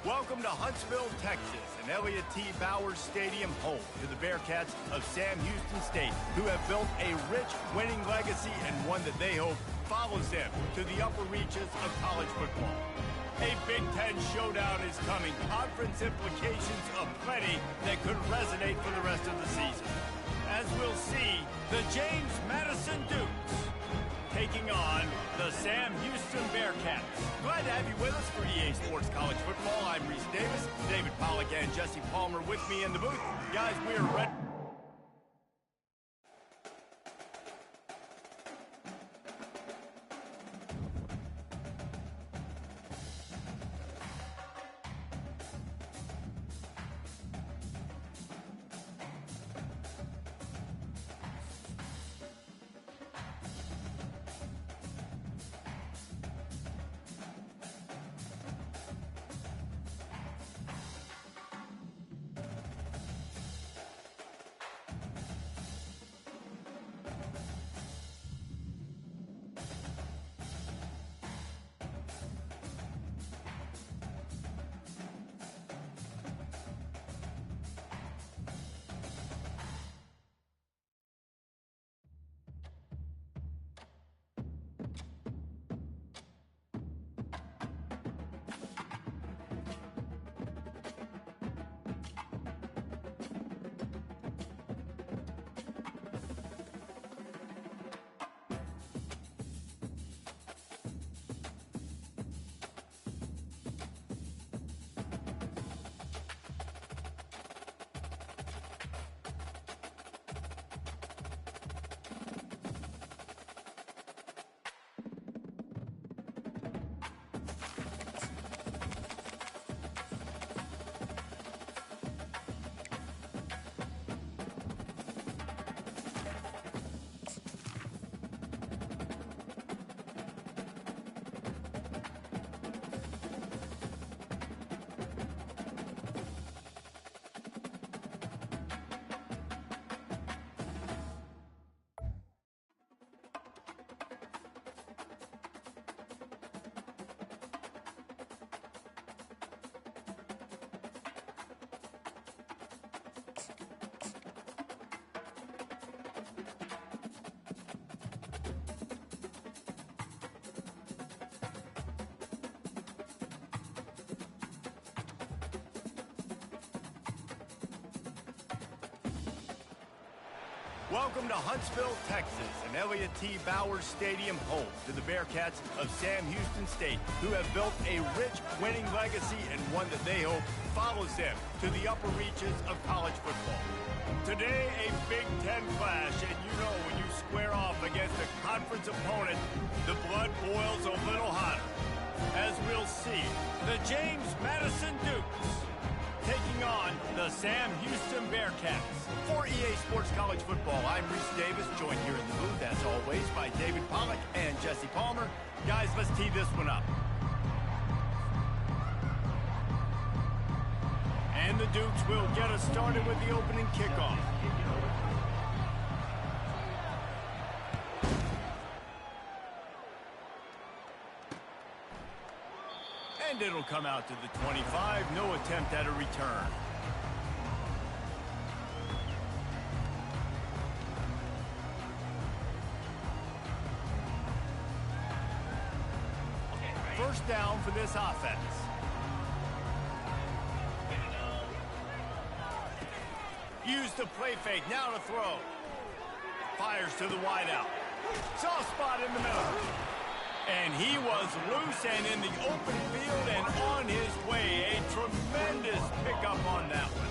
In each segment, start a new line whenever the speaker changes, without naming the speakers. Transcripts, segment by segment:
Welcome to Huntsville, Texas, and Elliott T. Bowers Stadium, home to the Bearcats of Sam Houston State, who have built a rich winning legacy and one that they hope follows them to the upper reaches of college football. A Big Ten showdown is coming, conference implications aplenty that could resonate for the rest of the season. As we'll see, the James Madison Dukes taking on the Sam Houston Bearcats. Glad to have you with us for EA Sports College Football. I'm Reese Davis, David Pollack and Jesse Palmer with me in the booth. Guys, we are ready. Welcome to Huntsville, Texas, and Elliott T. Bowers Stadium, home to the Bearcats of Sam Houston State, who have built a rich winning legacy and one that they hope follows them to the upper reaches of college football. Today, a Big Ten clash, and you know when you square off against a conference opponent, the blood boils a little hotter. As we'll see, the James Madison Dukes taking on the Sam Houston Bearcats. For EA Sports College Football, I'm Reese Davis, joined here in the booth, as always, by David Pollack and Jesse Palmer. Guys, let's tee this one up. And the Dukes will get us started with the opening kickoff. And it'll come out to the 25, no attempt at a return. First down for this offense. Use the play fake, now to throw. Fires to the wideout. Soft spot in the middle. And he was loose and in the open field and on his way. A tremendous pickup on that one.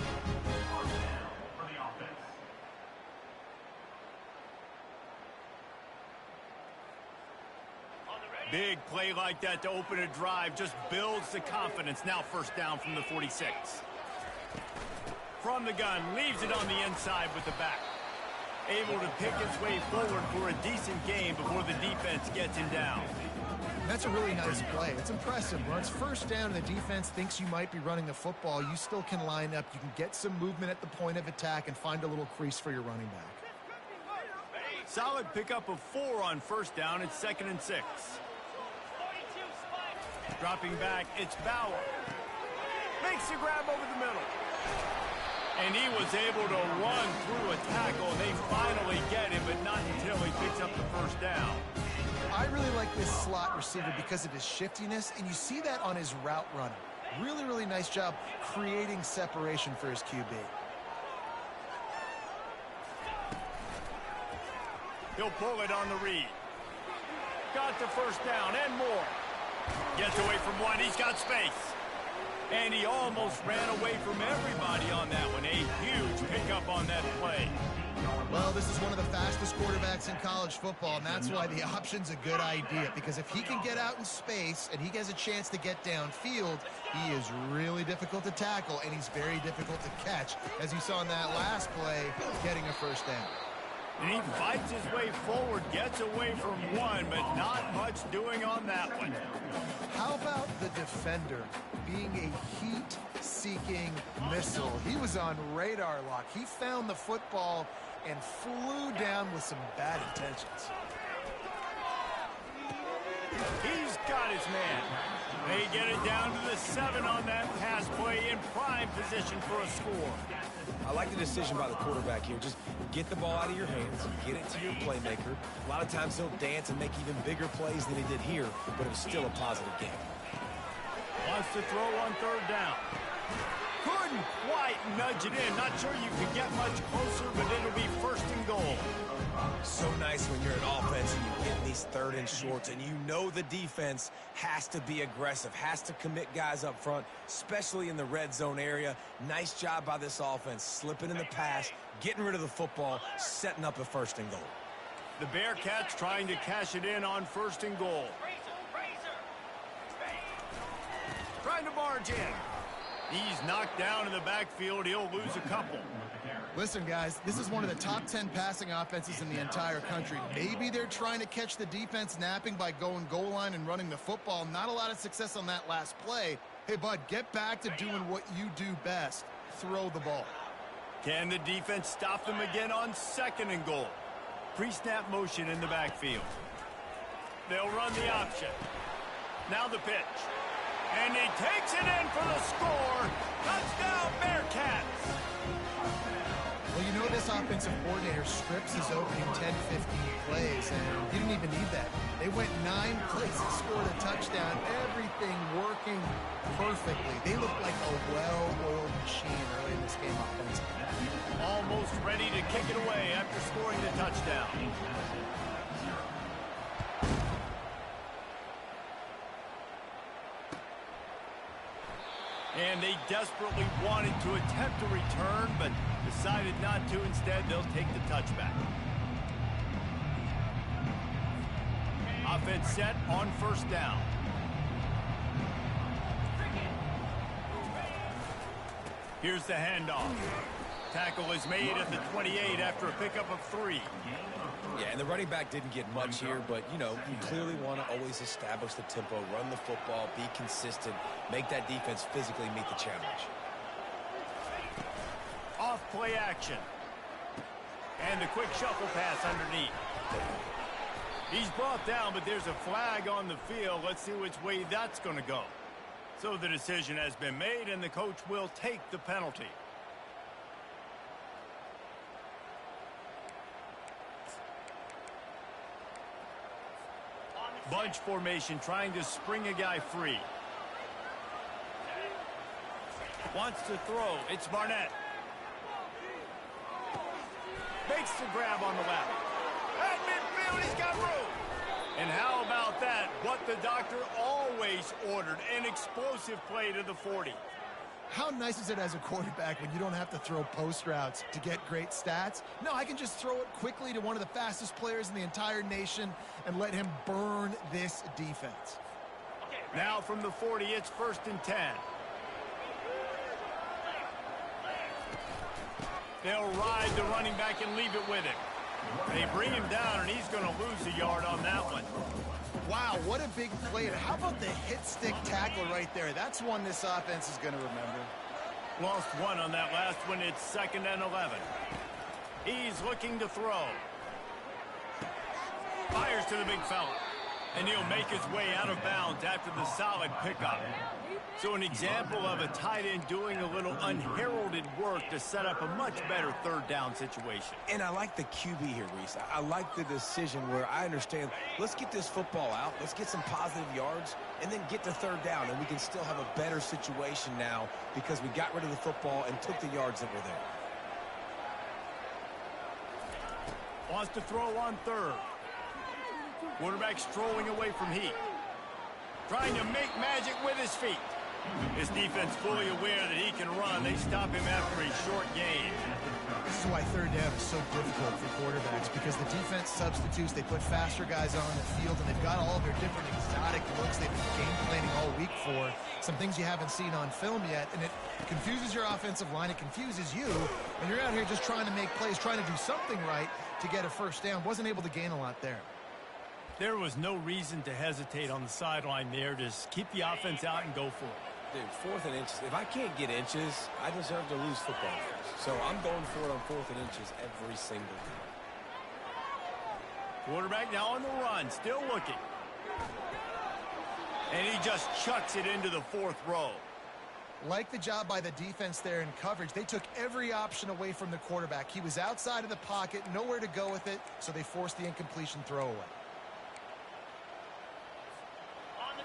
Big play like that to open a drive just builds the confidence. Now first down from the 46. From the gun, leaves it on the inside with the back. Able to pick his way forward for a decent game before the defense gets him down.
That's a really nice play. It's impressive. When it's first down and the defense thinks you might be running the football, you still can line up. You can get some movement at the point of attack and find a little crease for your running back.
Solid pickup of 4 on first down. It's 2nd and 6. Dropping back, it's Bauer. Makes the grab over the middle. And he was able to run through a tackle. They finally get him, but not until he picks up the first down.
I really like this slot receiver because of his shiftiness, and you see that on his route running. Really, really nice job creating separation for his QB.
He'll pull it on the read. Got the first down and more. Gets away from one. He's got space. And he almost ran away from everybody on that one. A huge pickup on that play.
Well, this is one of the fastest quarterbacks in college football, and that's why the option's a good idea. Because if he can get out in space and he has a chance to get downfield, he is really difficult to tackle, and he's very difficult to catch, as you saw in that last play, getting a first down.
And he fights his way forward, gets away from one, but not much doing on that one.
How about the defender being a heat-seeking missile? He was on radar lock. He found the football and flew down with some bad intentions.
He's got his man. They get it down to the 7 on that pass play in prime position for a score.
I like the decision by the quarterback here. Just get the ball out of your hands, get it to your playmaker. A lot of times he'll dance and make even bigger plays than he did here, but it was still a positive game.
Wants to throw on third down. Couldn't quite nudge it in. Not sure you could get much closer, but it'll be first and goal.
So nice when you're an offense and you get these third and shorts, and you know the defense has to be aggressive, has to commit guys up front, especially in the red zone area. Nice job by this offense, slipping in the pass, getting rid of the football, setting up a first and goal.
The Bearcats trying to cash it in on first and goal. Trying to barge in. He's knocked down in the backfield. He'll lose a couple.
Listen, guys, this is one of the top 10 passing offenses in the entire country. Maybe they're trying to catch the defense napping by going goal line and running the football. Not a lot of success on that last play. Hey, bud, get back to doing what you do best. Throw the ball.
Can the defense stop them again on second and goal? Pre-snap motion in the backfield. They'll run the option. Now the pitch. And he takes it in for the score. Touchdown, Bearcats.
Well, you know this offensive coordinator strips his opening 10, 15 plays, and he didn't even need that. They went 9 plays and scored a touchdown. Everything working perfectly. They looked like a well-oiled machine early in this game offensively.
Almost ready to kick it away after scoring the touchdown. And they desperately wanted to attempt a return, but decided not to. Instead, they'll take the touchback. Offense set on first down. Here's the handoff. Tackle is made at the 28 after a pickup of 3.
Yeah, and the running back didn't get much here, but, you know, you clearly want to always establish the tempo, run the football, be consistent, make that defense physically meet the challenge.
Off play action. And a quick shuffle pass underneath. He's brought down, but there's a flag on the field. Let's see which way that's going to go. So the decision has been made, and the coach will take the penalty. Bunch formation, trying to spring a guy free. Wants to throw. It's Barnett. Makes the grab on the left. At midfield, he's got room. And how about that? What the doctor always ordered, an explosive play to the 40.
How nice is it as a quarterback when you don't have to throw post routes to get great stats? No, I can just throw it quickly to one of the fastest players in the entire nation and let him burn this defense.
Now from the 40, it's first and 10. They'll ride the running back and leave it with him. They bring him down, and he's going to lose a yard on that one.
Wow, what a big play. How about the hit stick tackle right there? That's one this offense is going to remember.
Lost one on that last one. It's second and 11. He's looking to throw. Fires to the big fella. And he'll make his way out of bounds after the solid pickup. So an example of a tight end doing a little unheralded work to set up a much better third down situation.
And I like the QB here, Reese. I like the decision where I understand, let's get this football out, let's get some positive yards, and then get to third down, and we can still have a better situation now because we got rid of the football and took the yards that were there.
Wants to throw on third. Quarterback strolling away from heat. Trying to make magic with his feet. His defense fully aware that he can run. They stop him after a short gain.
This is why third down is so difficult for quarterbacks, because the defense substitutes. They put faster guys on the field, and they've got all their different exotic looks they've been game planning all week for. Some things you haven't seen on film yet, and it confuses your offensive line. It confuses you, and you're out here just trying to make plays, trying to do something right to get a first down. Wasn't able to gain a lot there.
There was no reason to hesitate on the sideline there. Just keep the offense out and go for it.
Dude, 4th and inches. If I can't get inches, I deserve to lose football games. So I'm going for it on 4th and inches every single time.
Quarterback now on the run, still looking. And he just chucks it into the 4th row.
Like the job by the defense there in coverage. They took every option away from the quarterback. He was outside of the pocket, nowhere to go with it, so they forced the incompletion throwaway.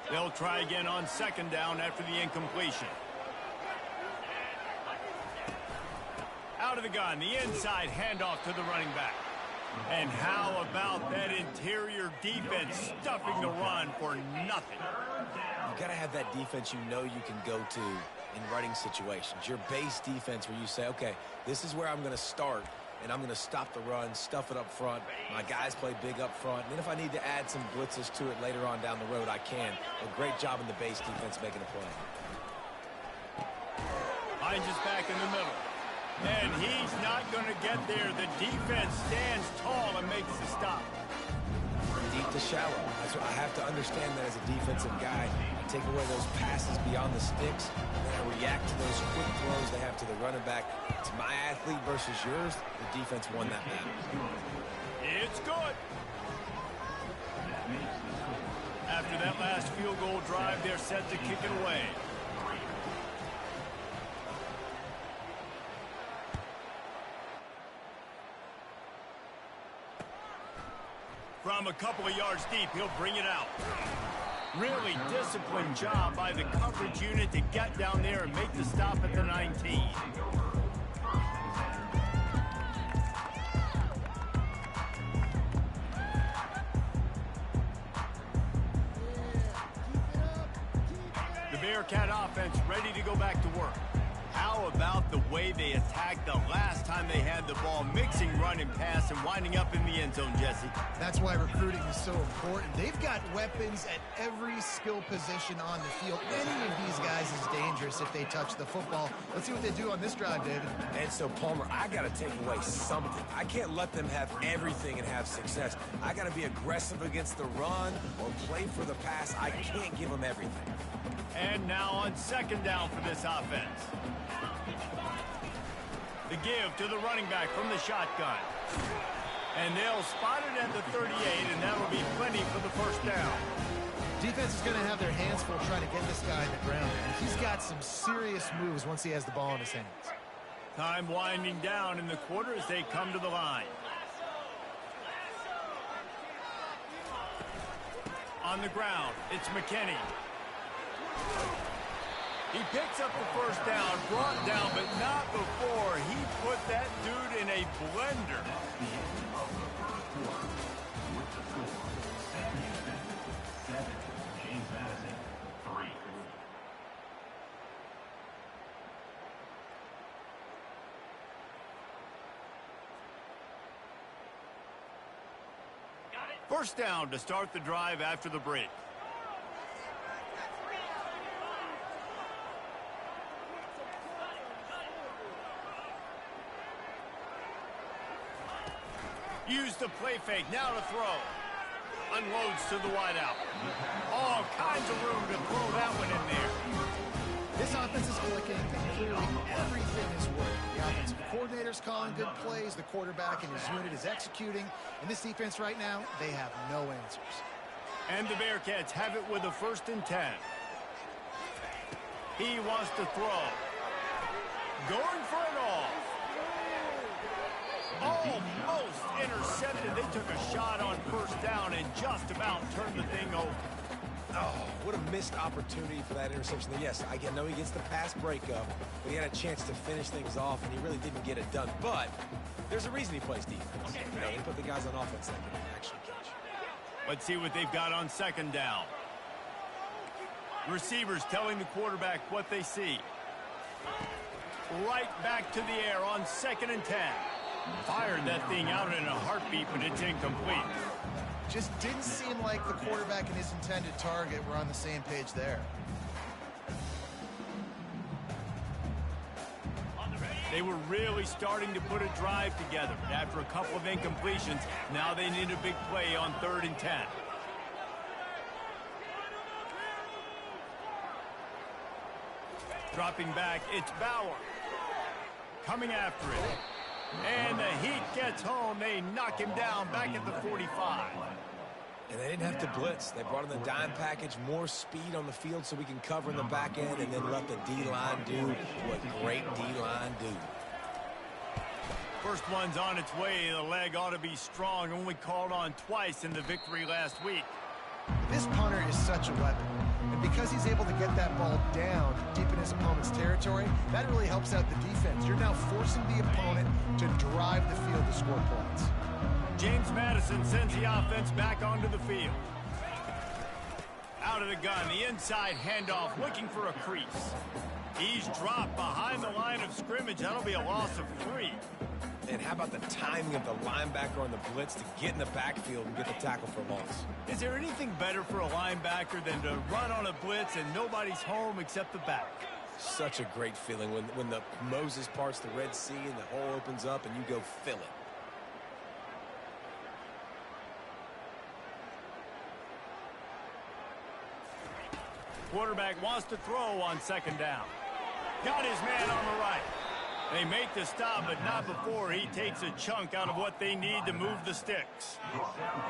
They'll try again on 2nd down after the incompletion. Out of the gun, the inside handoff to the running back. And how about that interior defense stuffing the run for nothing?
You got to have that defense you know you can go to in running situations. Your base defense where you say, okay, this is where I'm going to start, and I'm going to stop the run, stuff it up front. My guys play big up front. And then if I need to add some blitzes to it later on down the road, I can. A great job in the base defense making a play.
Hines is back in the middle. And he's not going to get there. The defense stands tall and makes the stop.
Deep to shallow. That's what I have to understand that as a defensive guy. I take away those passes beyond the sticks, and then I react to those quick throws they have to the running back. It's my athlete versus yours. The defense won that battle.
It's good. After that last field goal drive, they're set to kick it away. From a couple of yards deep, he'll bring it out. Really disciplined job by the coverage unit to get down there and make the stop at the 19. The Bearcat offense ready to go back to work. How about the way they attacked the last time they had the ball, mixing run and pass and winding up in the end zone, Jesse?
That's why recruiting is so important. They've got weapons at every skill position on the field. Any of these guys is dangerous if they touch the football. Let's see what they do on this drive, David.
And so, Palmer, I got to take away something. I can't let them have everything and have success. I got to be aggressive against the run or play for the pass. I can't give them everything.
And now on 2nd down for this offense. The give to the running back from the shotgun. And they'll spot it at the 38, and that'll be plenty for the first down.
Defense is going to have their hands full trying to get this guy in the ground. And he's got some serious moves once he has the ball in his hands.
Time winding down in the quarter as they come to the line. On the ground, it's McKinney. He picks up the first down, brought down, but not before he put that dude in a blender. First down to start the drive after the break. Use the play fake, now to throw. Unloads to the wideout. All kinds of room to throw that one in there.
This offense is clicking, and clearly everything is working. The offensive coordinator's calling good plays, the quarterback and his unit is executing, and this defense right now, they have no answers.
And the Bearcats have it with a 1st and 10. He wants to throw. Going for it all. Almost intercepted. They took a shot on 1st down and just about turned the thing over.
Oh, what a missed opportunity for that interception. Yes, I know he gets the pass breakup, but he had a chance to finish things off, and he really didn't get it done. But there's a reason he plays defense. You know, they put the guys on offense that can actually catch.
Let's see what they've got on 2nd down. Receivers telling the quarterback what they see. Right back to the air on 2nd and 10. Fired that thing out in a heartbeat, but it's incomplete.
Just didn't seem like the quarterback and his intended target were on the same page there.
They were really starting to put a drive together. After a couple of incompletions, now they need a big play on 3rd and 10. Dropping back, it's Bauer. Coming after it. And the heat gets home. They knock him down back at the 45.
And they didn't have to blitz. They brought in the dime package, more speed on the field so we can cover in the back end and then let the D-line do what great D-line do.
First one's on its way. The leg ought to be strong. Only called on twice in the victory last week.
This punter is such a weapon. And because he's able to get that ball down deep in his opponent's territory, that really helps out the defense. You're now forcing the opponent to drive the field to score points.
James Madison sends the offense back onto the field. Out of the gun, the inside handoff, looking for a crease. He's dropped behind the line of scrimmage. That'll be a loss of 3.
And how about the timing of the linebacker on the blitz to get in the backfield and get the tackle for loss?
Is there anything better for a linebacker than to run on a blitz and nobody's home except the back?
Such a great feeling when the Moses parts the Red Sea and the hole opens up and you go fill it.
Quarterback wants to throw on 2nd down. Got his man on the right. They make the stop, but not before he takes a chunk out of what they need to move the sticks.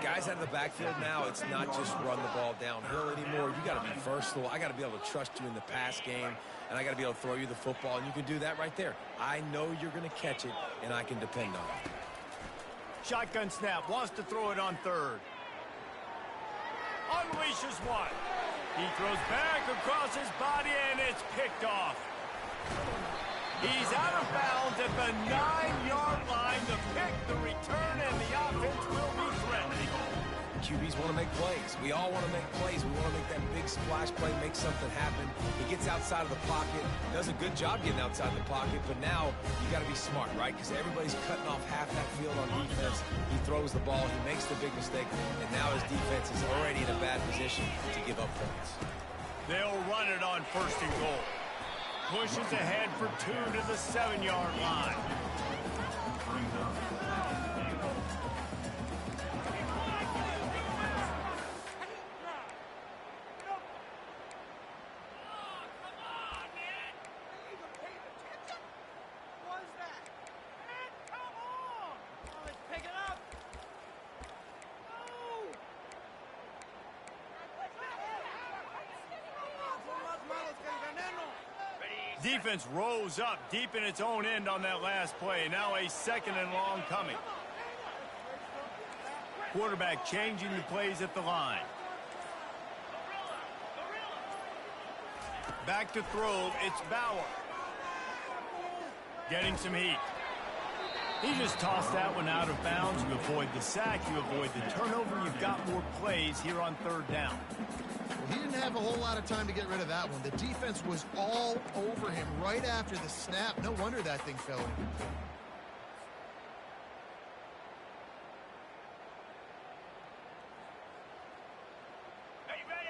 Guys out of the backfield now, it's not just run the ball downhill anymore. You got to be versatile. I got to be able to trust you in the pass game, and I got to be able to throw you the football, and you can do that right there. I know you're going to catch it, and I can depend on it.
Shotgun snap, wants to throw it on 3rd. Unleashes one. He throws back across his body, and it's picked off. He's out of bounds at the 9-yard line. The pick, the return, and the offense will be threatening.
QBs want to make plays. We all want to make plays. We want to make that big splash play, make something happen. He gets outside of the pocket, does a good job getting outside the pocket, but now you got to be smart, right? Because everybody's cutting off half that field on defense. He throws the ball, he makes the big mistake, and now his defense is already in a bad position to give up points.
They'll run it on 1st and goal. Pushes ahead for 2 to the 7-yard line. Defense rose up deep in its own end on that last play. Now a 2nd and long coming. Quarterback changing the plays at the line. Back to throw, it's Bauer. Getting some heat. He just tossed that one out of bounds. You avoid the sack, you avoid the turnover. You've got more plays here on 3rd down.
Well, he didn't have a whole lot of time to get rid of that one. The defense was all over him right after the snap. No wonder that thing fell in.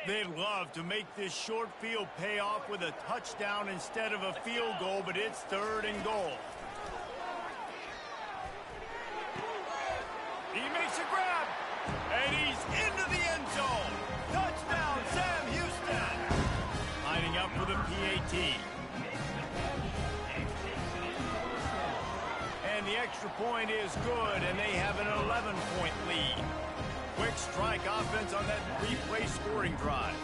They'd love to make this short field pay off with a touchdown instead of a field goal, but it's 3rd and goal. He makes a grab, and he's into the end zone. Touchdown, Sam Houston. Lining up for the PAT. And the extra point is good, and they have an 11-point lead. Quick strike. three-strike offense on that three-play scoring drive.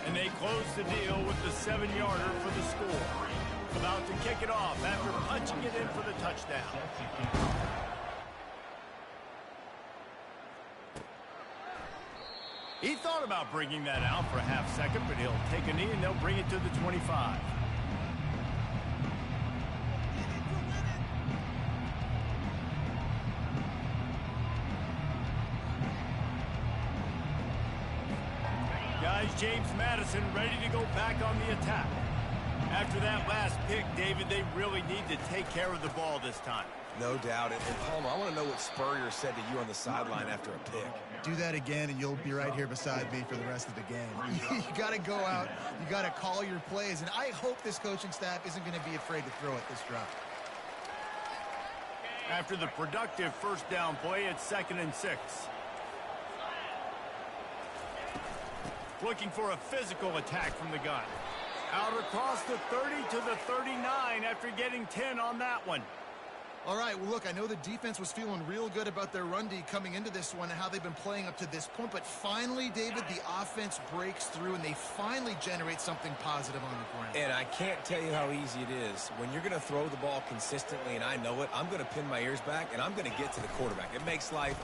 And they close the deal with the 7-yarder for the score. About to kick it off after punching it in for the touchdown. He thought about bringing that out for a half second, but he'll take a knee and they'll bring it to the 25. Guys, James Madison ready to go back on the attack. After that last pick, David, they really need to take care of the ball this time.
No doubt. And Palmer, I want to know what Spurrier said to you on the sideline after a pick.
Do that again, and you'll be right here beside me for the rest of the game. You got to go out. You got to call your plays, and I hope this coaching staff isn't going to be afraid to throw it this drive.
After the productive first down play, it's 2nd and 6. Looking for a physical attack from the gun. Out across the 30 to the 39 after getting 10 on that one.
All right, well, look, I know the defense was feeling real good about their run D coming into this one and how they've been playing up to this point, but finally, David, the offense breaks through and they finally generate something positive on the ground.
And I can't tell you how easy it is. When you're going to throw the ball consistently, and I know it, I'm going to pin my ears back, and I'm going to get to the quarterback. It makes life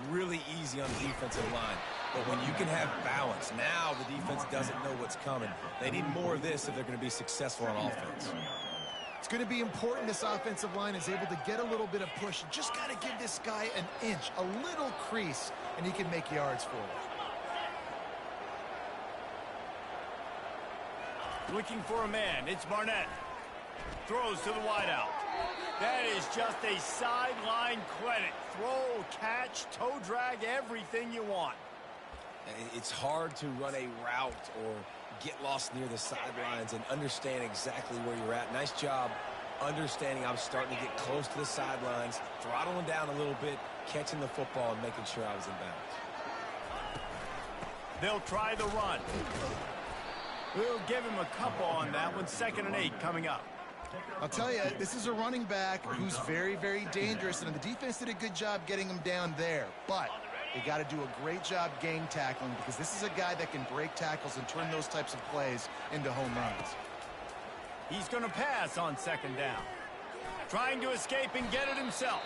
really easy on the defensive line. But when you can have balance, now the defense doesn't know what's coming. They need more of this if they're going to be successful on offense.
It's going to be important this offensive line is able to get a little bit of push. You just got to give this guy an inch, a little crease, and he can make yards for you.
Looking for a man. It's Barnett. Throws to the wideout. That is just a sideline clinic. Throw, catch, toe drag, everything you want.
It's hard to run a route or get lost near the sidelines and understand exactly where you're at. Nice job understanding I'm starting to get close to the sidelines, throttling down a little bit, catching the football and making sure I was in bounds.
They'll try the run. We'll give him a couple on that one. 2nd and 8 coming up.
I'll tell you, this is a running back who's very, very dangerous, and the defense did a good job getting him down there. But they got to do a great job gang tackling because this is a guy that can break tackles and turn those types of plays into home runs.
He's going to pass on 2nd down. Trying to escape and get it himself.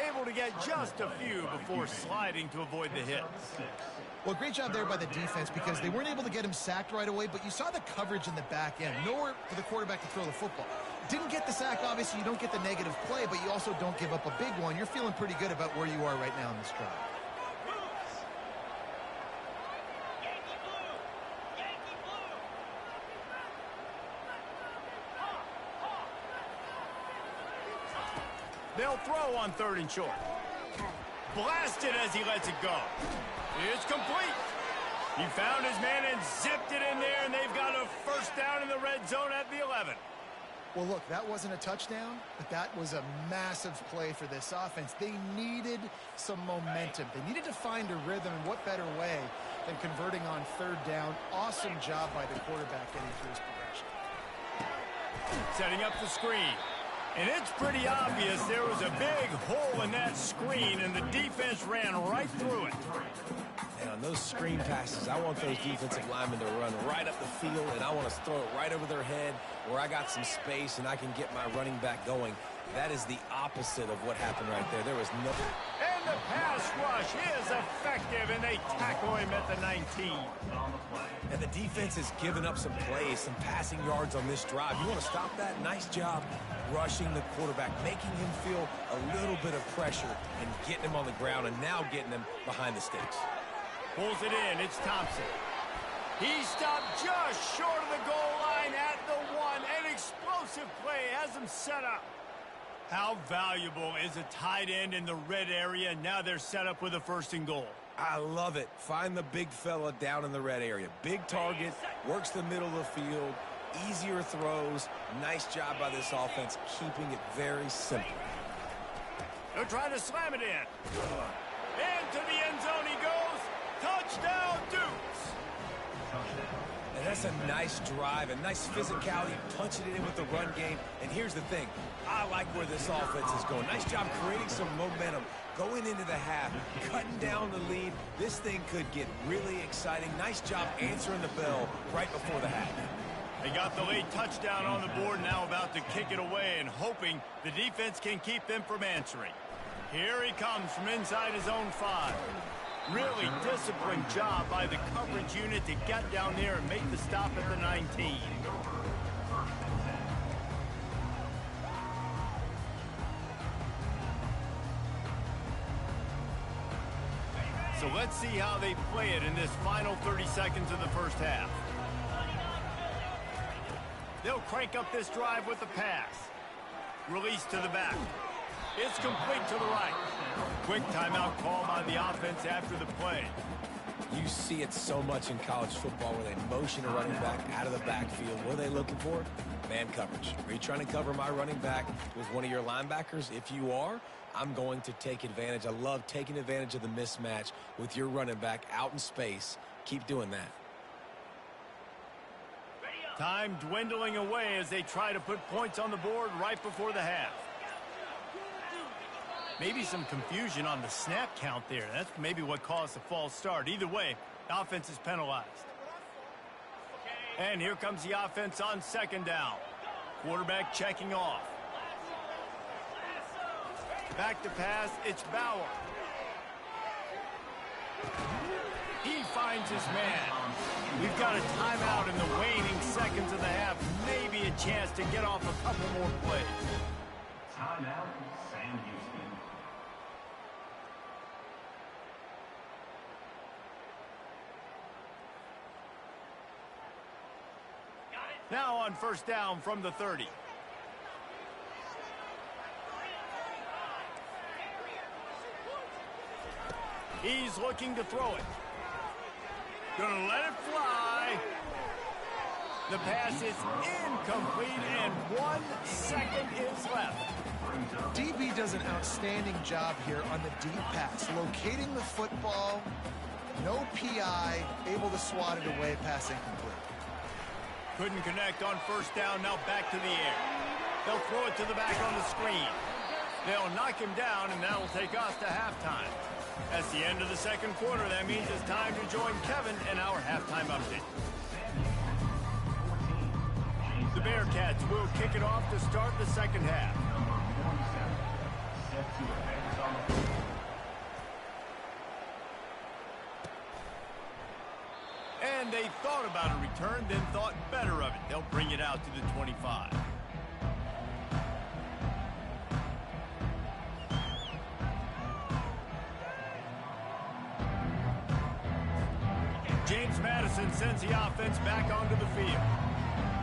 Able to get just a few before sliding to avoid the hits.
Well, great job there by the defense because they weren't able to get him sacked right away, but you saw the coverage in the back end. Nowhere for the quarterback to throw the football. Didn't get the sack, obviously. You don't get the negative play, but you also don't give up a big one. You're feeling pretty good about where you are right now in this drive.
They'll throw on 3rd and short. Blasted as he lets it go. It's complete. He found his man and zipped it in there, and they've got a first down in the red zone at the 11.
Well, look, that wasn't a touchdown, but that was a massive play for this offense. They needed some momentum. They needed to find a rhythm, and what better way than converting on 3rd down. Awesome job by the quarterback getting through his progression.
Setting up the screen. And it's pretty obvious there was a big hole in that screen, and the defense ran right through it.
And on those screen passes, I want those defensive linemen to run right up the field, and I want to throw it right over their head where I got some space and I can get my running back going. That is the opposite of what happened right there. There was no...
And the pass rush is effective, and they tackle him at the 19.
And the defense has given up some plays, some passing yards on this drive. You want to stop that? Nice job rushing the quarterback, making him feel a little bit of pressure and getting him on the ground and now getting him behind the sticks.
Pulls it in. It's Thompson. He stopped just short of the goal line at the 1. An explosive play has him set up. How valuable is a tight end in the red area? Now they're set up with a 1st and goal.
I love it. Find the big fella down in the red area. Big target, works the middle of the field, easier throws. Nice job by this offense, keeping it very simple.
They're trying to slam it in. Into the end zone he goes. Touchdown, Dukes.
And that's a nice drive, a nice physicality, punching it in with the run game. And here's the thing. I like where this offense is going. Nice job creating some momentum, Going into the half, cutting down the lead, this thing could get really exciting. Nice job answering the bell right before the half.
They got the late touchdown on the board, now about to kick it away and hoping the defense can keep them from answering. Here he comes from inside his own 5. Really disciplined job by the coverage unit to get down there and make the stop at the 19. So let's see how they play it in this final 30 seconds of the first half. They'll crank up this drive with the pass. Release to the back. It's complete to the right. Quick timeout call by the offense after the play.
You see it so much in college football where they motion a running back out of the backfield. What are they looking for? Man coverage. Are you trying to cover my running back with one of your linebackers? If you are, I'm going to take advantage. I love taking advantage of the mismatch with your running back out in space. Keep doing that.
Time dwindling away as they try to put points on the board right before the half. Maybe some confusion on the snap count there. That's maybe what caused the false start. Either way, the offense is penalized. And here comes the offense on second down. Quarterback checking off. Back to pass, it's Bauer. He finds his man. We've got a timeout in the waning seconds of the half. Maybe a chance to get off a couple more plays.
Timeout, Sam Houston.
Now on first down from the 30. He's looking to throw it. Gonna let it fly. The pass is incomplete and 1 second is left.
DB does an outstanding job here on the deep pass, locating the football, no PI, able to swat it away, pass incomplete.
Couldn't connect on first down, now back to the air. They'll throw it to the back on the screen. They'll knock him down, and that'll take us to halftime. That's the end of the second quarter. That means it's time to join Kevin in our halftime update. The Bearcats will kick it off to start the second half. And they thought about a return, then thought better of it. They'll bring it out to the 25. James Madison sends the offense back onto the field.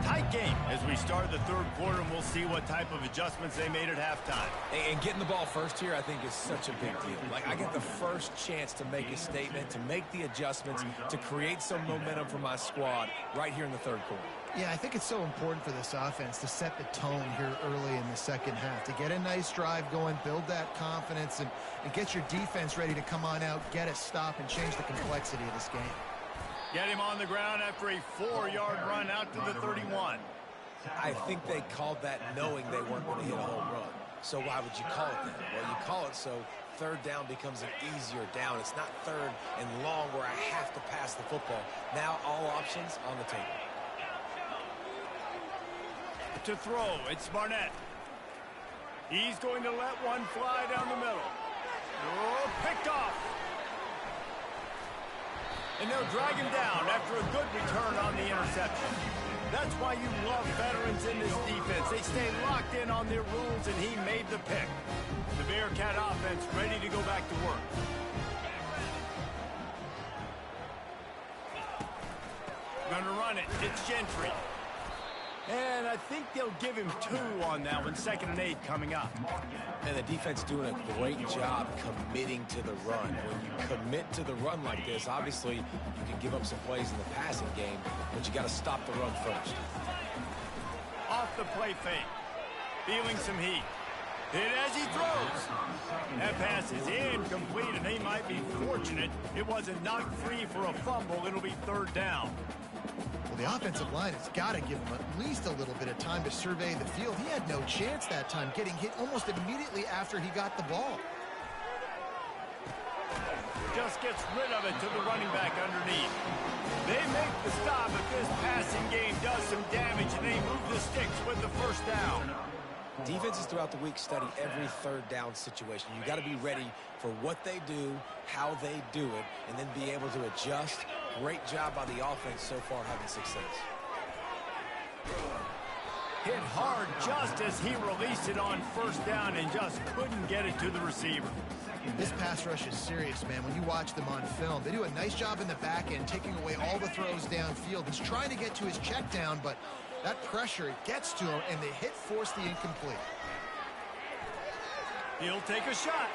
Tight game as we start the third quarter, and we'll see what type of adjustments they made at halftime.
And getting the ball first here, I think, is such a big deal. Like, I get the first chance to make a statement, to make the adjustments, to create some momentum for my squad right here in the third quarter.
Yeah, I think it's so important for this offense to set the tone here early in the second half, to get a nice drive going, build that confidence, and get your defense ready to come on out, get a stop, and change the complexity of this game.
Get him on the ground after a 4-yard run out to the 31.
I think they called that knowing they weren't going to hit a home run. So why would you call it that? Well, you call it so third down becomes an easier down. It's not third and long where I have to pass the football. Now all options on the table.
To throw, it's Barnett. He's going to let one fly down the middle. Oh, picked off. And they'll drag him down after a good return on the interception. That's why you love veterans in this defense. They stay locked in on their rules, and he made the pick. The Bearcat offense ready to go back to work. Gonna run it. It's Gentry. And I think they'll give him 2 on that one. 2nd and 8 coming up.
And the defense doing a great job committing to the run. When you commit to the run like this, obviously you can give up some plays in the passing game, but you got to stop the run first.
Off the play fake. Feeling some heat. Hit as he throws. That pass is incomplete, and they might be fortunate it wasn't knocked free for a fumble. It'll be third down.
Well, the offensive line has got to give him at least a little bit of time to survey the field. He had no chance that time, getting hit almost immediately after he got the ball.
just gets rid of it to the running back underneath. They make the stop, but this passing game does some damage, and they move the sticks with the first down.
Defenses throughout the week study every third down situation. You got to be ready for what they do, how they do it, and then be able to adjust. Great job by the offense so far having success.
Hit hard just as he released it on first down and just couldn't get it to the receiver.
This pass rush is serious, man. When you watch them on film, they do a nice job in the back end, taking away all the throws downfield. He's trying to get to his check down, but that pressure, it gets to him, and the hit forced the incomplete.
He'll take a shot.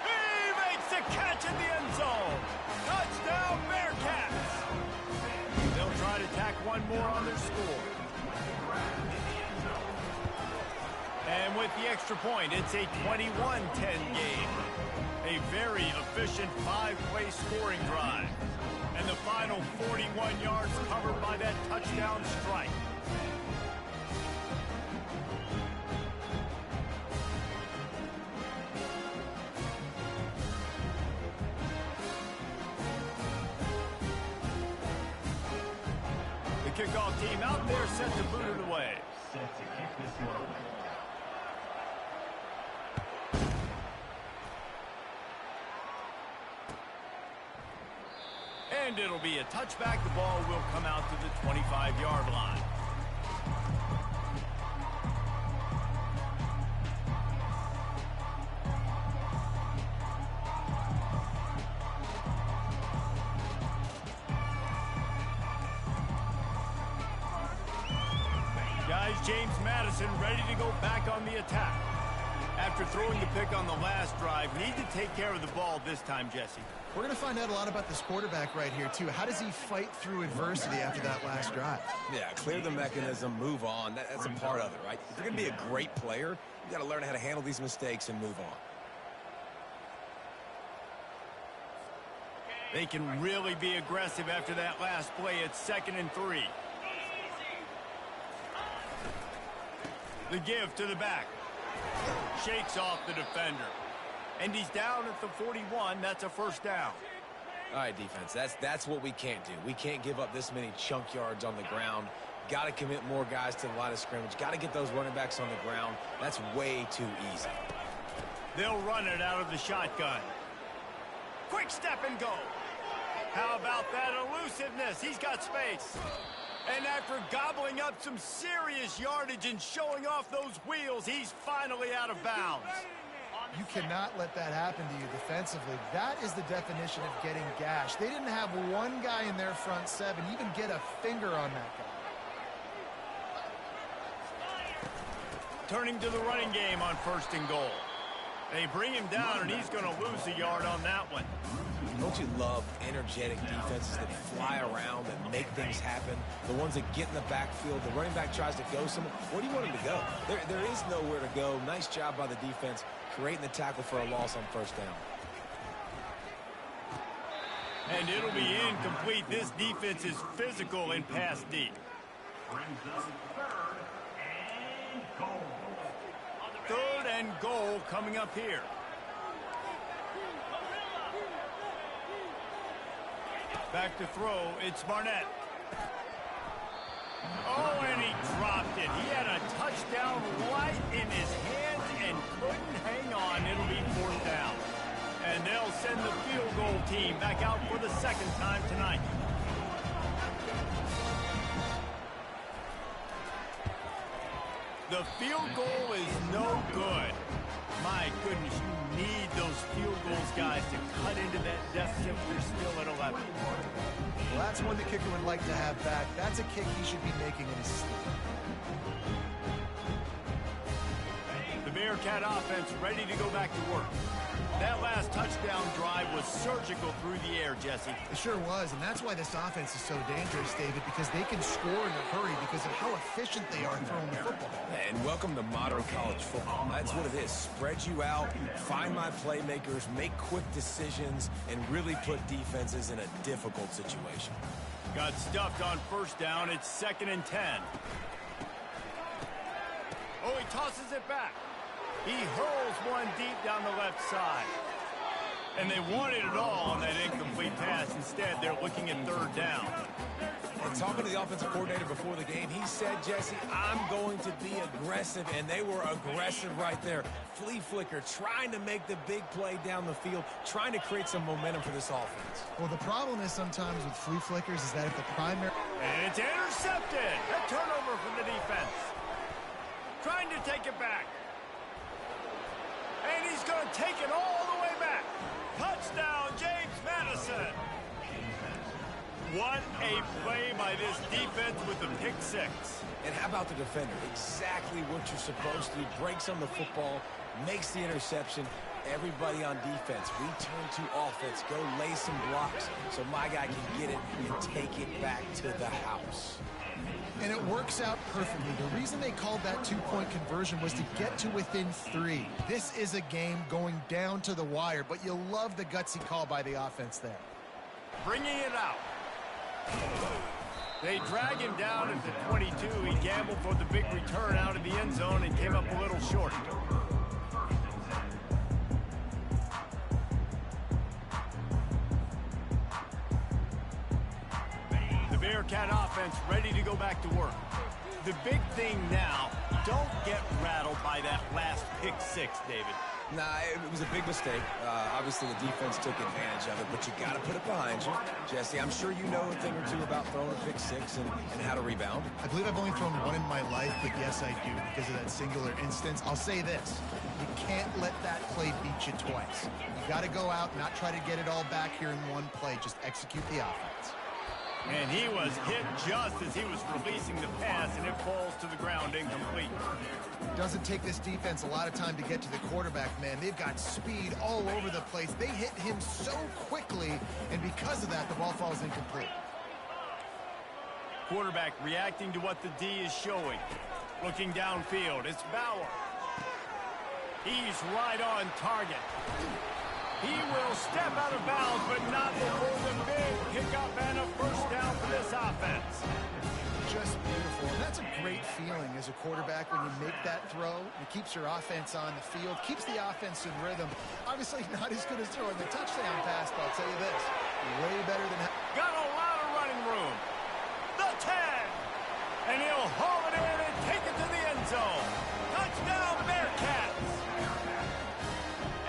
He makes the catch in the end zone. Touchdown, Bearcats. They'll try to tack one more on their score. And with the extra point, it's a 21-10 game. A very efficient five-play scoring drive. And the final 41 yards covered by that touchdown strike. The kickoff team out there set to boot it away.
Set to kick this one away.
And it'll be a touchback. The ball will come out to the 25-yard line. Guys, James Madison ready to go back on the attack. After throwing the pick on the last drive, need to take care of the ball this time, Jesse.
We're going to find out a lot about this quarterback right here, too. How does he fight through adversity after that last drive?
Yeah, clear the mechanism, move on. That's a part of it, right? If you're going to be a great player, you got to learn how to handle these mistakes and move on.
They can really be aggressive after that last play. It's 2nd and 3. The give to the back. Shakes off the defender. And he's down at the 41. That's a first down.
All right, defense, that's what we can't do. We can't give up this many chunk yards on the ground. Got to commit more guys to the line of scrimmage. Got to get those running backs on the ground. That's way too easy.
They'll run it out of the shotgun. Quick step and go. How about that elusiveness? He's got space. And after gobbling up some serious yardage and showing off those wheels, he's finally out of bounds.
You cannot let that happen to you defensively. That is the definition of getting gashed. They didn't have one guy in their front seven even get a finger on that guy.
Turning to the running game on 1st and goal. They bring him down, and he's going to lose a yard on that one.
Don't you love energetic defenses that fly around and make things happen? The ones that get in the backfield, the running back tries to go somewhere. Where do you want him to go? There is nowhere to go. Nice job by the defense creating the tackle for a loss on 1st down.
And it'll be incomplete. This defense is physical and pass deep.
Brings us 3rd and goal.
3rd and goal coming up here. Back to throw, it's Barnett. Oh, and he dropped it. He had a touchdown right in his hands and couldn't hang on. It'll be 4th down. And they'll send the field goal team back out for the 2nd time tonight. The field goal is no good. My goodness, you need those field goals, guys, to cut into that deficit if they're still at 11.
Well, that's one the kicker would like to have back. That's a kick he should be making in his sleep.
The Bearcat offense ready to go back to work. That last touchdown drive was surgical through the air, Jesse.
It sure was, and that's why this offense is so dangerous, David, because they can score in a hurry because of how efficient they are throwing the football.
And welcome to modern college football. That's what it is. Spread you out, find my playmakers, make quick decisions, and really put defenses in a difficult situation.
Got stuffed on 1st down. It's 2nd and 10. Oh, he tosses it back. He hurls one deep down the left side. And they wanted it all on that incomplete pass. Instead, they're looking at third down.
And talking to the offensive coordinator before the game, he said, Jesse, I'm going to be aggressive, and they were aggressive right there. Flea flicker, trying to make the big play down the field, trying to create some momentum for this offense.
Well, the problem is sometimes with flea flickers is that if the primary...
And it's intercepted. A turnover from the defense. Trying to take it back. And he's going to take it all the way back. Touchdown, James Madison. What a play by this defense with the pick six.
And how about the defender? Exactly what you're supposed to do. Breaks on the football, makes the interception. Everybody on defense, return to offense. Go lay some blocks so my guy can get it and take it back to the house.
And it works out perfectly. The reason they called that two-point conversion was to get to within 3. This is a game going down to the wire, but you'll love the gutsy call by the offense there.
Bringing it out. They drag him down at the 22. He gambled for the big return out of the end zone and came up a little short. The Bearcat offense ready to go back to work. The big thing now, don't get rattled by that last pick six, David.
Nah, it was a big mistake. Obviously, the defense took advantage of it, but you got to put it behind you. Jesse, I'm sure you know a thing or two about throwing a pick six and how to rebound.
I believe I've only thrown one in my life, but yes, I do, because of that singular instance. I'll say this. You can't let that play beat you twice. You got to go out, not try to get it all back here in one play. Just execute the offense.
And he was hit just as he was releasing the pass, and it falls to the ground incomplete.
Doesn't take this defense a lot of time to get to the quarterback, man. They've got speed all over the place. They hit him so quickly, and because of that, the ball falls incomplete.
Quarterback reacting to what the D is showing. Looking downfield, it's Bauer. He's right on target. He will step out of bounds, but not before the big pickup and a first down for this offense.
Just beautiful. And that's a great feeling as a quarterback when you make that throw. It keeps your offense on the field, keeps the offense in rhythm. Obviously not as good as throwing the touchdown pass, but I'll tell you this, way better than...
Got a lot of running room. The 10. And he'll haul it in and take it to the end zone. Touchdown, Bearcats.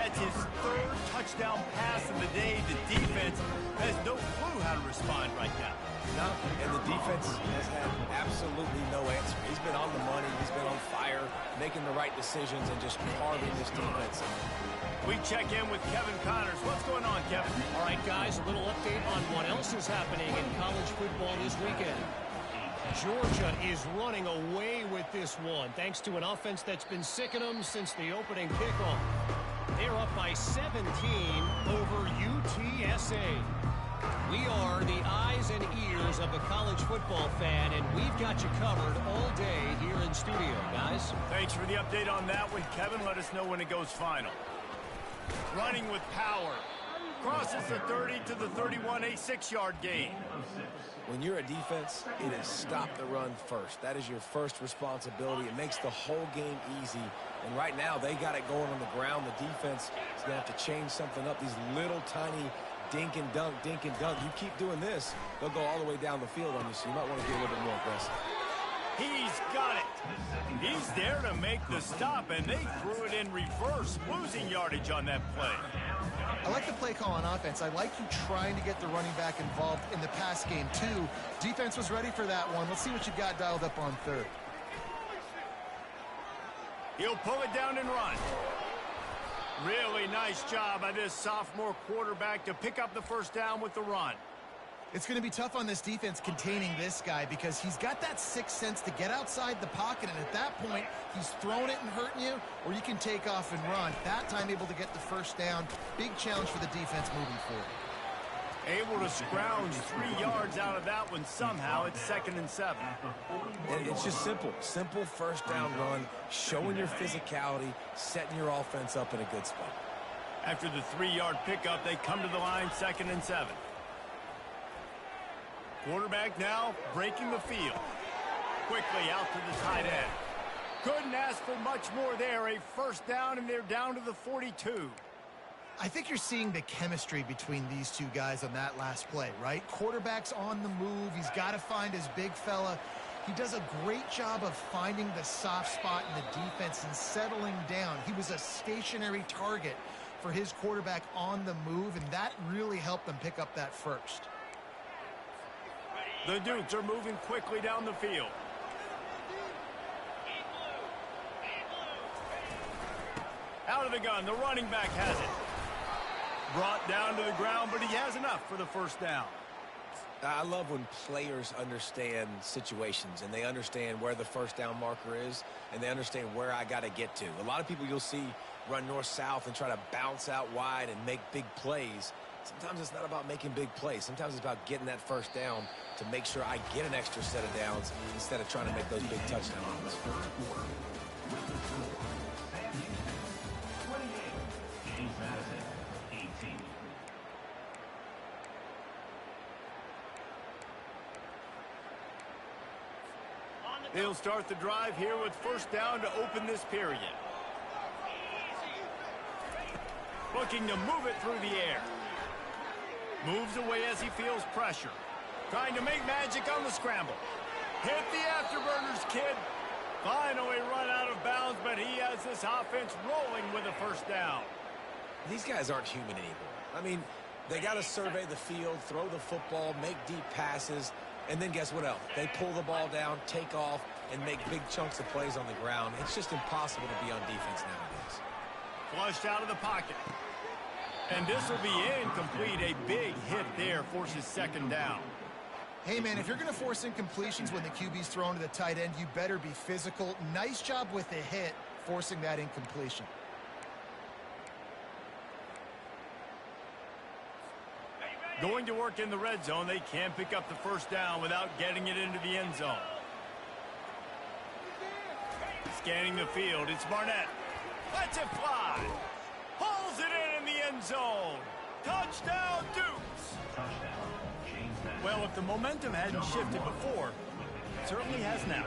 That's his third touchdown pass of the day. The defense has no clue how to respond right now.
No, and the defense has had absolutely no answer. He's been on the money. He's been on fire, making the right decisions and just carving this defense.
We check in with Kevin Connors. What's going on, Kevin?
All right, guys, a little update on what else is happening in college football this weekend. Georgia is running away with this one, thanks to an offense that's been sicking them since the opening kickoff. They're up by 17 over UTSA. We are the eyes and ears of the college football fan, and we've got you covered all day here in studio, guys.
Thanks for the update on that one, Kevin. Let us know when it goes final. Running with power. Crosses the 30 to the 31, a 6-yard gain.
When you're a defense, it is stop the run first. That is your first responsibility. It makes the whole game easy. And right now, they got it going on the ground. The defense is going to have to change something up. These little tiny dink and dunk, dink and dunk. You keep doing this, they'll go all the way down the field on you, so you might want to be a little bit more aggressive.
He's got it. He's there to make the stop, and they threw it in reverse, losing yardage on that play.
I like the play call on offense. I like you trying to get the running back involved in the pass game, too. Defense was ready for that one. Let's see what you got dialed up on third.
He'll pull it down and run. Really nice job by this sophomore quarterback to pick up the first down with the run.
It's going to be tough on this defense containing this guy because he's got that sixth sense to get outside the pocket, and at that point, he's throwing it and hurting you, or you can take off and run. That time, able to get the first down. Big challenge for the defense moving forward.
Able to scrounge 3 yards out of that one somehow. It's 2nd and 7.
And it's just simple. Simple first down run, showing your physicality, setting your offense up in a good spot.
After the 3-yard pickup, they come to the line, 2nd and 7. Quarterback now breaking the field. Quickly out to the tight end. Couldn't ask for much more there. A first down, and they're down to the 42.
I think you're seeing the chemistry between these two guys on that last play, right? Quarterback's on the move. He's got to find his big fella. He does a great job of finding the soft spot in the defense and settling down. He was a stationary target for his quarterback on the move, and that really helped them pick up that first.
The Dukes are moving quickly down the field. Out of the gun, the running back has it. Brought down to the ground, but he has enough for the first down.
I love when players understand situations and they understand where the first down marker is and they understand where I got to get to. A lot of people you'll see run north-south and try to bounce out wide and make big plays. Sometimes it's not about making big plays. Sometimes it's about getting that first down to make sure I get an extra set of downs instead of trying to make those big touchdowns.
They'll start the drive here with first down to open this period. Looking to move it through the air. Moves away as he feels pressure. Trying to make magic on the scramble. Hit the afterburners, kid. Finally run out of bounds, but he has this offense rolling with a first down.
These guys aren't human anymore. I mean, they got to survey the field, throw the football, make deep passes, and then guess what else? They pull the ball down, take off, and make big chunks of plays on the ground. It's just impossible to be on defense nowadays.
Flushed out of the pocket. And this will be incomplete. A big hit there forces second down.
Hey, man, if you're going to force incompletions when the QB's thrown to the tight end, you better be physical. Nice job with the hit, forcing that incompletion.
Going to work in the red zone. They can't pick up the first down without getting it into the end zone. Scanning the field, it's Barnett. Lets it fly. Pulls it in the end zone. Touchdown, Dukes. Well, if the momentum hadn't shifted before, it certainly has now.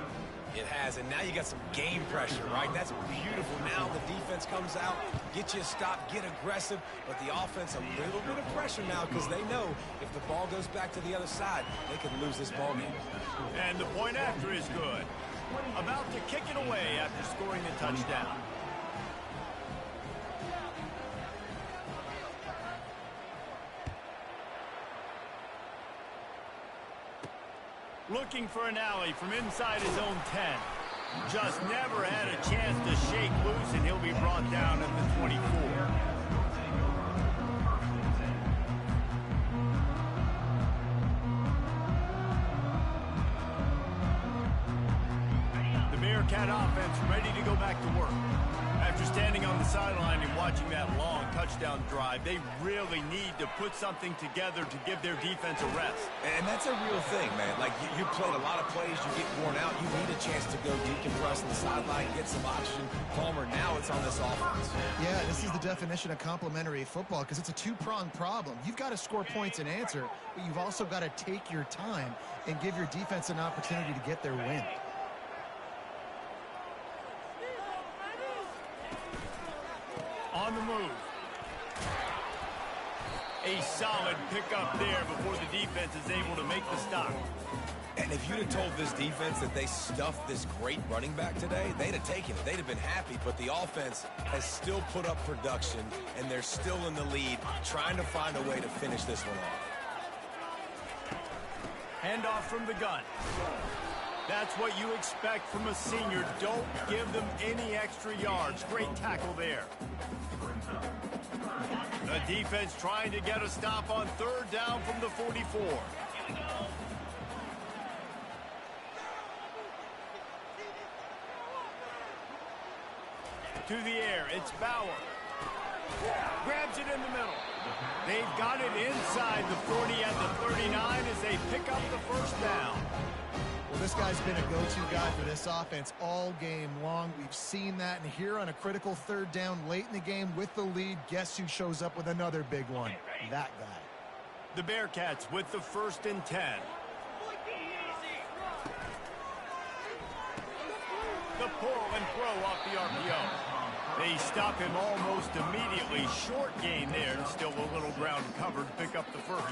It has, and now you got some game pressure, right? That's beautiful. Now the defense comes out, get you a stop, get aggressive, but the offense a little bit of pressure now because they know if the ball goes back to the other side, they could lose this ball game.
And the point after is good. About to kick it away after scoring the touchdown. Looking for an alley from inside his own 10. Just never had a chance to shake loose, and he'll be brought down at the 24. The Bearcat offense ready to go back to work. After standing on the sideline and watching that long touchdown drive, they really need to put something together to give their defense a rest.
And that's a real thing, man. Like, you played a lot of plays, you get worn out, you need a chance to go decompress on the sideline, get some oxygen. Palmer, now it's on this offense.
Yeah, this is the definition of complementary football because it's a two-pronged problem. You've got to score points and answer, but you've also got to take your time and give your defense an opportunity to get their win.
On the move. A solid pickup there before the defense is able to make the stop.
And if you'd have told this defense that they stuffed this great running back today, they'd have taken it. They'd have been happy, but the offense has still put up production, and they're still in the lead, trying to find a way to finish this one off.
Handoff from the gun. That's what you expect from a senior. Don't give them any extra yards. Great tackle there. The defense trying to get a stop on third down from the 44. To the air, it's Bauer. Grabs it in the middle. They've got it inside the 40 at the 39 as they pick up the first down.
Well, this guy's been a go-to guy for this offense all game long. We've seen that, and here on a critical third down late in the game with the lead, guess who shows up with another big one? That guy.
The Bearcats with the 1st and 10. The pull and throw off the RPO. They stop him almost immediately. Short gain there, and still a little ground covered. Pick up the first.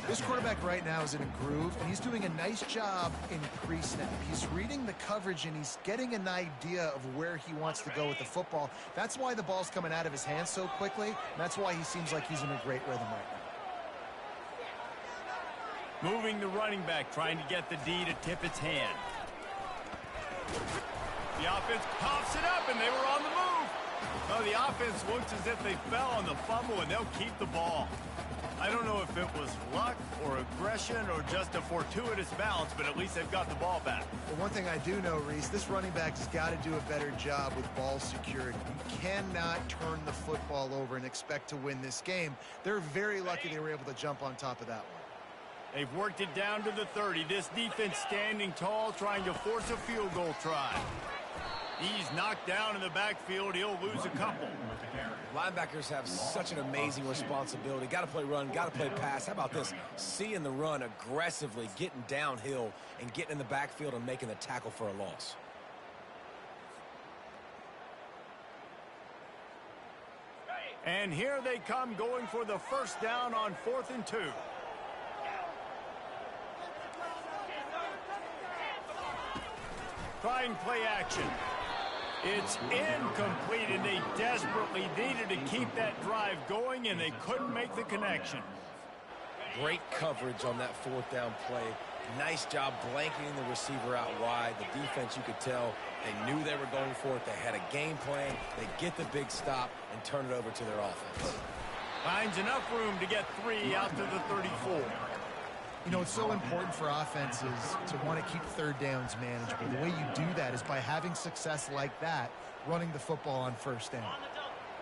This quarterback right now is in a groove, and he's doing a nice job in pre-snap. He's reading the coverage, and he's getting an idea of where he wants to go with the football. That's why the ball's coming out of his hands so quickly, and that's why he seems like he's in a great rhythm right now.
Moving the running back, trying to get the D to tip its hand. The offense pops it up, and they were on the move. Oh, the offense looks as if they fell on the fumble, and they'll keep the ball. I don't know if it was luck or aggression or just a fortuitous bounce, but at least they've got the ball back.
Well, one thing I do know, Reese, this running back has got to do a better job with ball security. You cannot turn the football over and expect to win this game. They're very lucky they were able to jump on top of that one.
They've worked it down to the 30. This defense standing tall, trying to force a field goal try. He's knocked down in the backfield. He'll lose a couple.
Linebackers have such an amazing responsibility. Got to play run, got to play pass. How about this? Seeing the run aggressively, getting downhill, and getting in the backfield and making the tackle for a loss.
And here they come, going for the first down on 4th and 2. Trying play action. It's incomplete, and they desperately needed to keep that drive going, and they couldn't make the connection.
Great coverage on that 4th down play. Nice job blanketing the receiver out wide. The defense, you could tell, they knew they were going for it. They had a game plan. They get the big stop and turn it over to their offense.
Finds enough room to get 3 out to the 34.
You know, it's so important for offenses to want to keep third downs manageable. The way you do that is by having success like that, running the football on first down.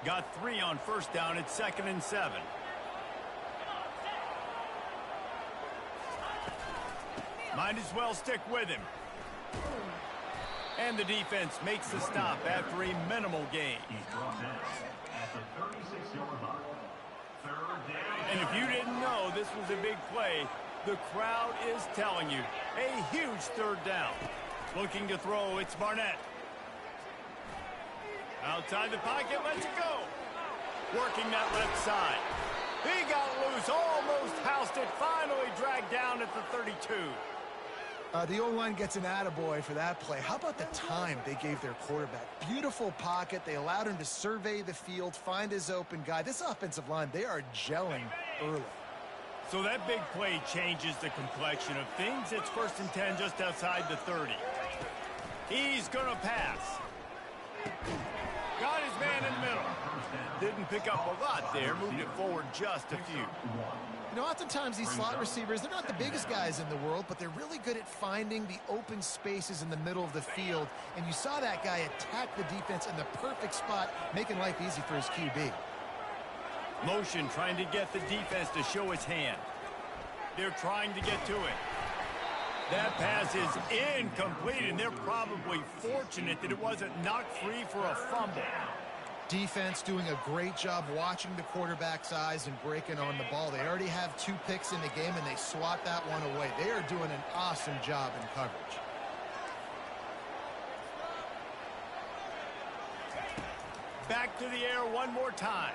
Got 3 on first down. It's 2nd and 7. Might as well stick with him. And the defense makes the stop after a minimal gain.
At the 36-yard line. 3rd down.
And if you didn't know this was a big play, the crowd is telling you. A huge 3rd down. Looking to throw, it's Barnett. Outside the pocket, lets it go. Working that left side. He got loose, almost housed it, finally dragged down at the 32.
The O-line gets an attaboy for that play. How about the time they gave their quarterback? Beautiful pocket. They allowed him to survey the field, find his open guy. This offensive line, they are gelling early.
So that big play changes the complexion of things. It's 1st and 10 just outside the 30. He's going to pass. Got his man in the middle. Didn't pick up a lot there. Moved it forward just a few.
You know, oftentimes these slot receivers, they're not the biggest guys in the world, but they're really good at finding the open spaces in the middle of the field. And you saw that guy attack the defense in the perfect spot, making life easy for his QB.
Motion trying to get the defense to show its hand. They're trying to get to it. That pass is incomplete, and they're probably fortunate that it wasn't knocked free for a fumble.
Defense doing a great job watching the quarterback's eyes and breaking on the ball. They already have 2 picks in the game, and they swat that one away. They are doing an awesome job in coverage.
Back to the air one more time.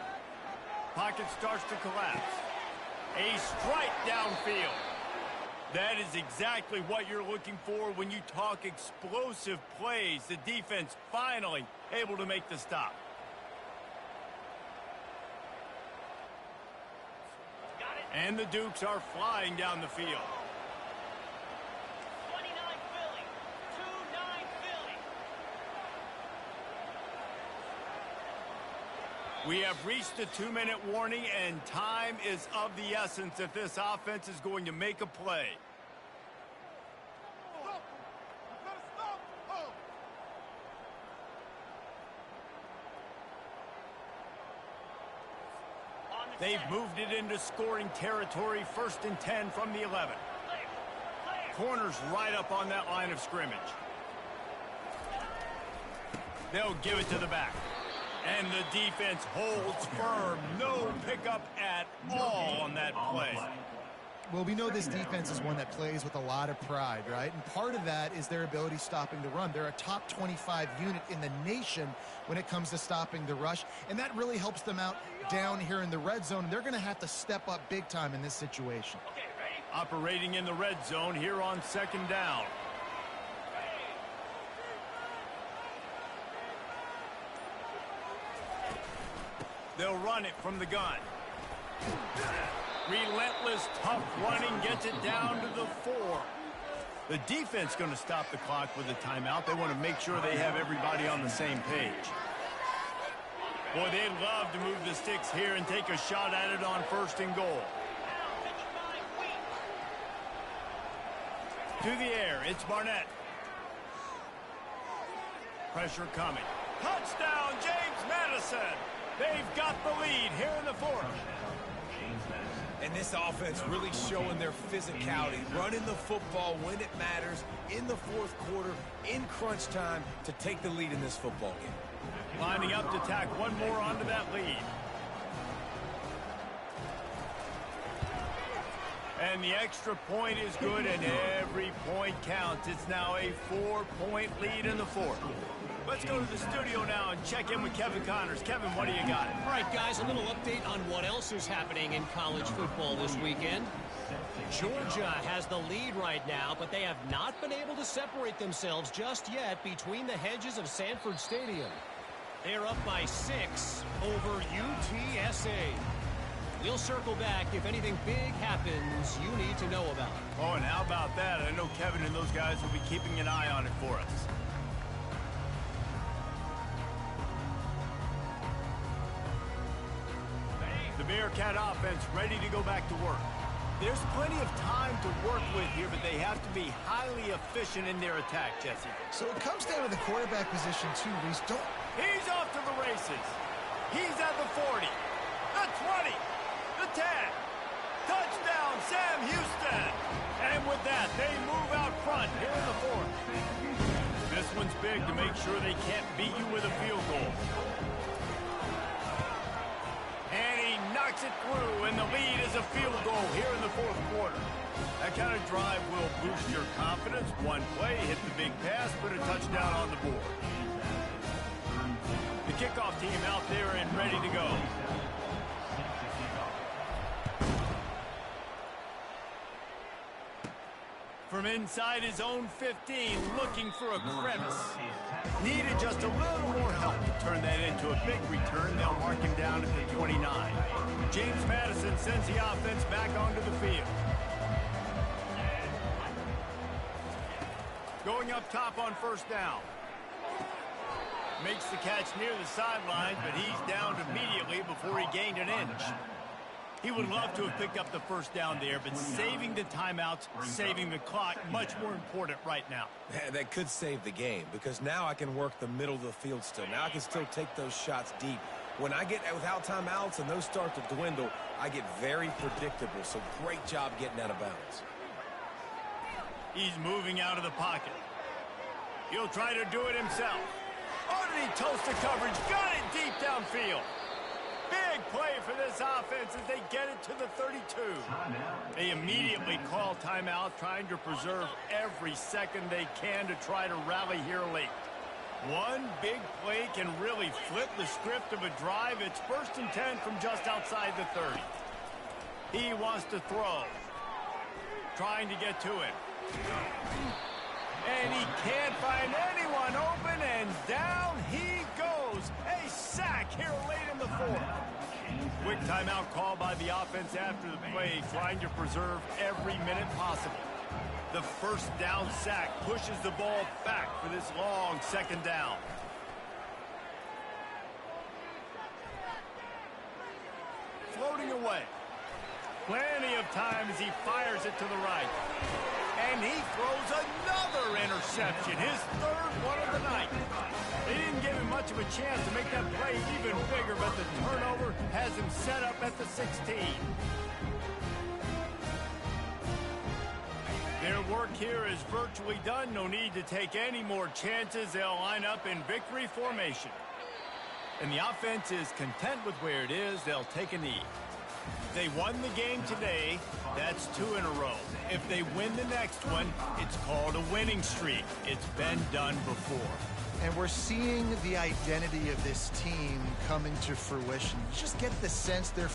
Pocket starts to collapse. A strike downfield. That is exactly what you're looking for when you talk explosive plays. The defense finally able to make the stop. And the Dukes are flying down the field.
29 Philly. 2-9 Philly.
We have reached the 2-minute warning, and time is of the essence if this offense is going to make a play. They've moved it into scoring territory, 1st and 10 from the 11. Corners right up on that line of scrimmage. They'll give it to the back. And the defense holds firm. No pickup at all on that play.
Well, we know this defense is one that plays with a lot of pride, right? And part of that is their ability stopping the run. They're a top 25 unit in the nation when it comes to stopping the rush, and that really helps them out down here in the red zone. They're going to have to step up big time in this situation.
Operating in the red zone here on second down. They'll run it from the gun. Relentless, tough running gets it down to the 4. The defense going to stop the clock with a timeout. They want to make sure they have everybody on the same page. Boy, they'd love to move the sticks here and take a shot at it on 1st and goal. To the air, it's Barnett. Pressure coming. Touchdown, James Madison. They've got the lead here in the 4th.
And this offense really showing their physicality, running the football when it matters, in the 4th quarter, in crunch time, to take the lead in this football game.
Lining up to tack one more onto that lead. And the extra point is good, and every point counts. It's now a 4-point lead in the 4th. Let's go to the studio now and check in with Kevin Connors. Kevin, what do you got?
All right, guys, a little update on what else is happening in college football this weekend. Georgia has the lead right now, but they have not been able to separate themselves just yet between the hedges of Sanford Stadium. They're up by 6 over UTSA. We'll circle back if anything big happens you need to know about.
Oh, and how about that? I know Kevin and those guys will be keeping an eye on it for us. The Bearcat offense ready to go back to work. There's plenty of time to work with here, but they have to be highly efficient in their attack, Jesse.
So it comes down to the quarterback position, too, Reese.
He's off to the races. He's at the 40, the 20, the 10. Touchdown, Sam Houston. And with that, they move out front here in the 4th. This one's big to make sure they can't beat you with a field goal. And he knocks it through, and the lead is a field goal here in the 4th quarter. That kind of drive will boost your confidence. One play, hit the big pass, put a touchdown on the board. The kickoff team out there and ready to go. From inside his own 15, looking for a crevice. Needed just a little more help to turn that into a big return. They'll mark him down at the 29. James Madison sends the offense back onto the field. Going up top on 1st down. Makes the catch near the sidelines, but he's downed immediately before he gained an inch. He would love to have picked up the 1st down there, but saving the timeouts, saving the clock, much more important right now.
That could save the game, because now I can work the middle of the field still. Now I can still take those shots deep. When I get without timeouts and those start to dwindle, I get very predictable. So great job getting out of bounds.
He's moving out of the pocket. He'll try to do it himself. Underneath toast the coverage, got it deep downfield. Big play for this offense as they get it to the 32. They immediately call timeout, trying to preserve every second they can to try to rally here late. One big play can really flip the script of a drive. It's 1st and 10 from just outside the 30. He wants to throw. Trying to get to it. And he can't find anyone open, and down he goes. A sack here late in the 4th. Quick timeout call by the offense after the play, trying to preserve every minute possible. The 1st down sack pushes the ball back for this long 2nd down. Floating away. Plenty of time as he fires it to the right. And he throws another interception, his 3rd one of the night. They didn't give him much of a chance to make that play even bigger, but the turnover has him set up at the 16. Their work here is virtually done. No need to take any more chances. They'll line up in victory formation. And the offense is content with where it is. They'll take a knee. They won the game today. That's 2 in a row. If they win the next one, it's called a winning streak. It's been done before.
And we're seeing the identity of this team coming to fruition. You just get the sense they're